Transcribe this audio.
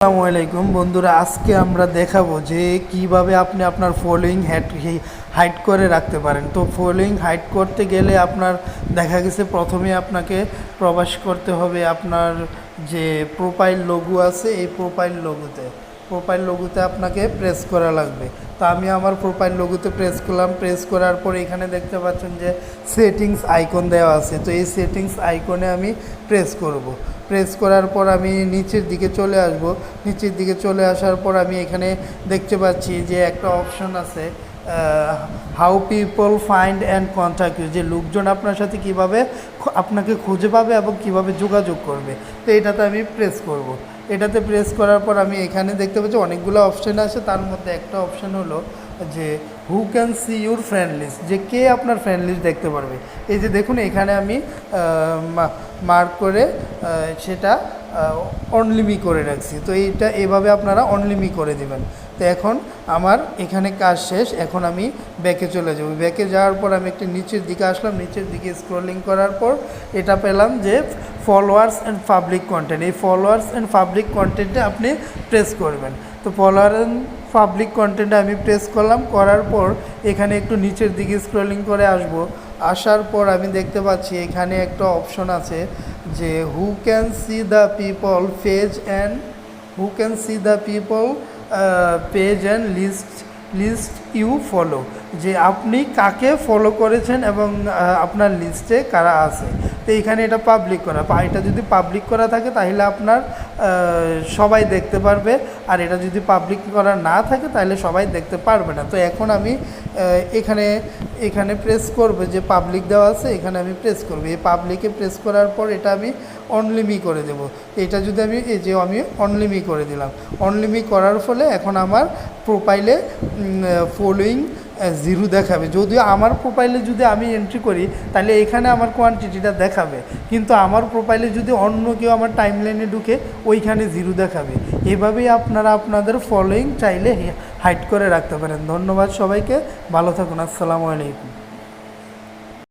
আসসালামু আলাইকুম বন্ধুরা, আজকে আমরা দেখাবো যে কিভাবে আপনি আপনার ফলোয়িং হাইড করে রাখতে পারেন। তো ফলোয়িং হাইড করতে গেলে আপনার দেখা গেছে প্রথমে আপনাকে প্রবেশ করতে হবে আপনার যে প্রোফাইল লোগো আছে, এই প্রোফাইল লোগোতে আপনাকে প্রেস করা লাগবে। তো আমি আমার প্রোফাইল লোগোতে প্রেস করলাম। প্রেস করার পর এখানে দেখতে পাচ্ছেন যে সেটিংস আইকন দেওয়া আছে। তো এই সেটিংস আইকনে আমি প্রেস করব। প্রেস করার পর আমি নিচের দিকে চলে আসব। নিচের দিকে চলে আসার পর আমি এখানে দেখতে পাচ্ছি যে একটা অপশন আছে, how people find and contact you, যে লোকজন আপনার সাথে কিভাবে আপনাকে খুঁজে পাবে এবং কিভাবে যোগাযোগ করবে। তো এটাতে আমি প্রেস করব। এটাতে প্রেস করার পর আমি এখানে দেখতে পাচ্ছি অনেকগুলো অপশান আছে। তার মধ্যে একটা অপশান হলো যে who can see your friend list, যে কে আপনার ফ্রেন্ড লিস্ট দেখতে পারবে। এই যে দেখুন এখানে আমি মার্ক করে সেটা অনলিমি করে রাখছি। তো এইটা এভাবে আপনারা অনলিমি করে দেবেন। তো এখন আমার এখানে কাজ শেষ। এখন আমি ব্যাকে চলে যাব। ব্যাকে যাওয়ার পর আমি একটু নিচের দিকে আসলাম। নিচের দিকে স্ক্রলিং করার পর এটা পেলাম যে ফলোয়ার্স অ্যান্ড পাবলিক কন্টেন্ট। এই ফলোয়ার্স অ্যান্ড পাবলিক কন্টেন্টে আপনি প্রেস করবেন। তো ফলোয়ার অ্যান্ড পাবলিক কন্টেন্টে আমি প্রেস করলাম। করার পর এখানে একটু নিচের দিকে স্ক্রলিং করে আসব। আসার পর আমি দেখতে পাচ্ছি এখানে একটা অপশন আছে যে who can see the people page and list you follow, যে আপনি কাকে ফলো করেছেন এবং আপনার লিস্টে কারা আছে। তো এইখানে এটা পাবলিক করা, এটা যদি পাবলিক করা থাকে তাহলে আপনার সবাই দেখতে পারবে, আর এটা যদি পাবলিক করা না থাকে তাহলে সবাই দেখতে পারবে না। তো এখন আমি এখানে প্রেস করব, যে পাবলিক দেওয়া আছে এখানে আমি প্রেস করব। এই পাবলিকে প্রেস করার পর এটা আমি অনলিমি করে দেব। এটা যদি আমি আমি অনলিমি করে দিলাম। অনলিমি করার ফলে এখন আমার প্রোফাইলে ফলোয়িং 0 দেখাবে। যদিও আমার প্রোফাইলে যদি আমি এন্ট্রি করি তাহলে এখানে আমার কোয়ান্টিটিটা দেখাবে, কিন্তু আমার প্রোফাইলে যদি অন্য কেউ আমার টাইমলাইনে ঢুকে ওইখানে 0 দেখাবে। এভাবেই আপনারা আপনাদের ফলোয়িং চাইলে হাইড করে রাখতে পারেন। ধন্যবাদ সবাইকে, ভালো থাকুন। আসসালামু আলাইকুম।